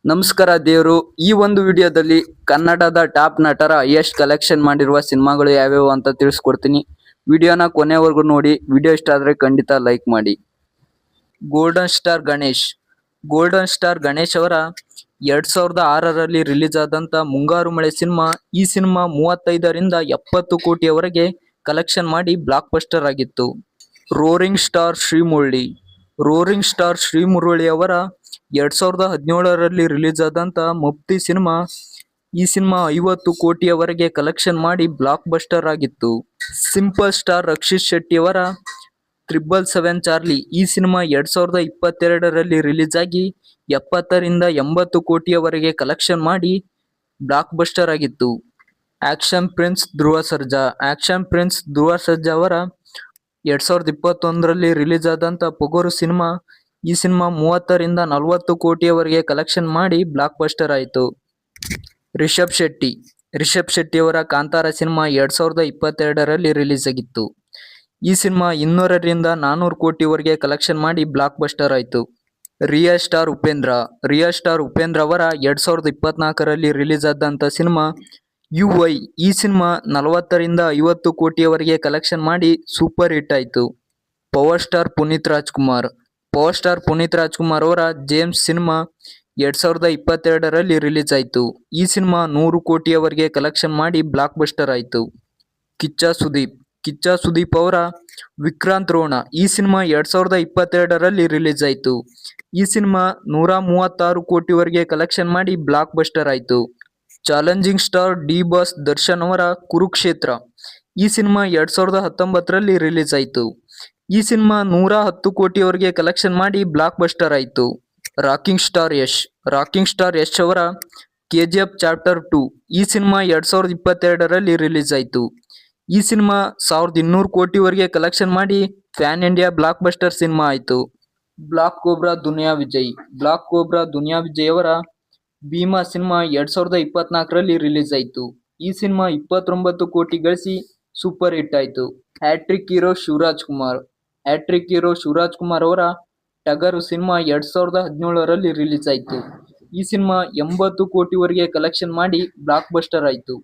ನಮಸ್ಕಾರ ದೇವರು. ಈ ಒಂದು ವಿಡಿಯೋದಲ್ಲಿ ಕನ್ನಡದ ಟಾಪ್ ನಟರ ಹೈಯೆಸ್ಟ್ ಕಲೆಕ್ಷನ್ ಮಾಡಿರುವ ಸಿನಿಮಾಗಳು ಯಾವ್ಯಾವು ಅಂತ ತಿಳಿಸ್ಕೊಡ್ತೀನಿ. ವಿಡಿಯೋನ ಕೊನೆವರೆಗೂ ನೋಡಿ. ವಿಡಿಯೋ ಇಷ್ಟ ಆದ್ರೆ ಖಂಡಿತ ಲೈಕ್ ಮಾಡಿ. ಗೋಲ್ಡನ್ ಸ್ಟಾರ್ ಗಣೇಶ್ ಅವರ 2006ರಲ್ಲಿ ರಿಲೀಸ್ ಆದಂತ ಮುಂಗಾರು ಮಳೆ ಸಿನಿಮಾ. ಈ ಸಿನಿಮಾ 35ರಿಂದ 70 ಕೋಟಿಯವರೆಗೆ ಕಲೆಕ್ಷನ್ ಮಾಡಿ ಬ್ಲಾಕ್ ಬಸ್ಟರ್ ಆಗಿತ್ತು. ರೋರಿಂಗ್ ಸ್ಟಾರ್ ಶ್ರೀಮುರಳಿ ಅವರ 2017ರಲ್ಲಿ ರಿಲೀಸ್ ಆದಂತ ಮುಫ್ತಿ ಸಿನಿಮಾ. ಈ ಸಿನಿಮಾ 50 ಕೋಟಿಯವರೆಗೆ ಕಲೆಕ್ಷನ್ ಮಾಡಿ ಬ್ಲಾಕ್ ಬಸ್ಟರ್ ಆಗಿತ್ತು. ಸಿಂಪಲ್ ಸ್ಟಾರ್ ರಕ್ಷಿತ್ ಶೆಟ್ಟಿ ಅವರ 777 ಚಾರ್ಲಿ. ಈ ಸಿನಿಮಾ 2022ರಲ್ಲಿ ರಿಲೀಸ್ ಆಗಿ 70ರಿಂದ 80 ಕೋಟಿಯವರೆಗೆ ಕಲೆಕ್ಷನ್ ಮಾಡಿ ಬ್ಲಾಕ್ ಬಸ್ಟರ್ ಆಗಿತ್ತು. ಆಕ್ಷನ್ ಪ್ರಿನ್ಸ್ ಧ್ರುವ ಸರ್ಜಾ ಅವರ 2021ರಲ್ಲಿ ರಿಲೀಸ್ ಆದಂತ ಪೊಗರು ಸಿನಿಮಾ. ಈ ಸಿನಿಮಾ 30ರಿಂದ 40 ಕೋಟಿಯವರೆಗೆ ಕಲೆಕ್ಷನ್ ಮಾಡಿ ಬ್ಲಾಕ್ ಬಸ್ಟರ್ ಆಯಿತು. ರಿಷಬ್ ಶೆಟ್ಟಿ ಅವರ ಕಾಂತಾರ ಸಿನಿಮಾ 2022ರಲ್ಲಿ ರಿಲೀಸ್ ಆಗಿತ್ತು. ಈ ಸಿನಿಮಾ 200ರಿಂದ 400 ಕೋಟಿವರೆಗೆ ಕಲೆಕ್ಷನ್ ಮಾಡಿ ಬ್ಲಾಕ್ ಬಸ್ಟರ್ ಆಯಿತು. ರಿಯಾ ಸ್ಟಾರ್ ಉಪೇಂದ್ರ ಅವರ 2024ರಲ್ಲಿ ರಿಲೀಸ್ ಆದಂತ ಸಿನಿಮಾ UI. ಈ ಸಿನಿಮಾ 40ರಿಂದ 50 ಕೋಟಿಯವರೆಗೆ ಕಲೆಕ್ಷನ್ ಮಾಡಿ ಸೂಪರ್ ಹಿಟ್ ಆಯಿತು. ಪವರ್ ಸ್ಟಾರ್ ಪುನೀತ್ ರಾಜ್ಕುಮಾರ್ ಅವರ ಜೇಮ್ಸ್ ಸಿನಿಮಾ 2022ರಲ್ಲಿ ರಿಲೀಸ್ ಆಯಿತು. ಈ ಸಿನಿಮಾ 100 ಕೋಟಿಯವರೆಗೆ ಕಲೆಕ್ಷನ್ ಮಾಡಿ ಬ್ಲಾಕ್ ಬಸ್ಟರ್ ಆಯಿತು. ಕಿಚ್ಚ ಸುದೀಪ್ ಅವರ ವಿಕ್ರಾಂತ್ ರೋಣ. ಈ ಸಿನಿಮಾ 2022ರಲ್ಲಿ ರಿಲೀಸ್ ಆಯಿತು. ಈ ಸಿನಿಮಾ 136 ಕೋಟಿವರೆಗೆ ಕಲೆಕ್ಷನ್ ಮಾಡಿ ಬ್ಲಾಕ್ ಬಸ್ಟರ್ ಆಯಿತು. Challenging star D boss Darshan ಅವರ ಕುರುಕ್ಷೇತ್ರ. ಈ ಸಿನಿಮಾ 2019ರಲ್ಲಿ ರಿಲೀಸ್ ಆಯಿತು. ಈ ಸಿನಿಮಾ 110 ಕೋಟಿಯವರೆಗೆ ಕಲೆಕ್ಷನ್ ಮಾಡಿ ಬ್ಲಾಕ್ ಬಸ್ಟರ್ ಆಯಿತು. ರಾಕಿಂಗ್ ಸ್ಟಾರ್ ಯಶ್ ಅವರ KGF ಚಾಪ್ಟರ್ 2. ಈ ಸಿನಿಮಾ 2022ರಲ್ಲಿ ರಿಲೀಸ್ ಆಯಿತು. ಈ ಸಿನಿಮಾ 1200 ಕೋಟಿವರೆಗೆ ಕಲೆಕ್ಷನ್ ಮಾಡಿ pan India blockbuster cinema ಆಯಿತು. ಬ್ಲಾಕ್ ಕೋಬ್ರಾ ದುನಿಯಾ ವಿಜಯ್ ಅವರ ಭೀಮಾ ಸಿನಿಮಾ 2024ರಲ್ಲಿ ರಿಲೀಸ್ ಆಯಿತು. ಈ ಸಿನಿಮಾ 29 ಕೋಟಿ ಗಳಿಸಿ ಸೂಪರ್ ಹಿಟ್ ಆಯಿತು. ಹ್ಯಾಟ್ರಿಕ್ ಹೀರೋ ಶಿವರಾಜ್ ಕುಮಾರ್ ಅವರ ಟಗರು ಸಿನಿಮಾ 2017ರಲ್ಲಿ ರಿಲೀಸ್ ಆಯಿತು. ಈ ಸಿನಿಮಾ 80 ಕೋಟಿವರೆಗೆ ಕಲೆಕ್ಷನ್ ಮಾಡಿ ಬ್ಲಾಕ್ ಬಸ್ಟರ್ ಆಯಿತು.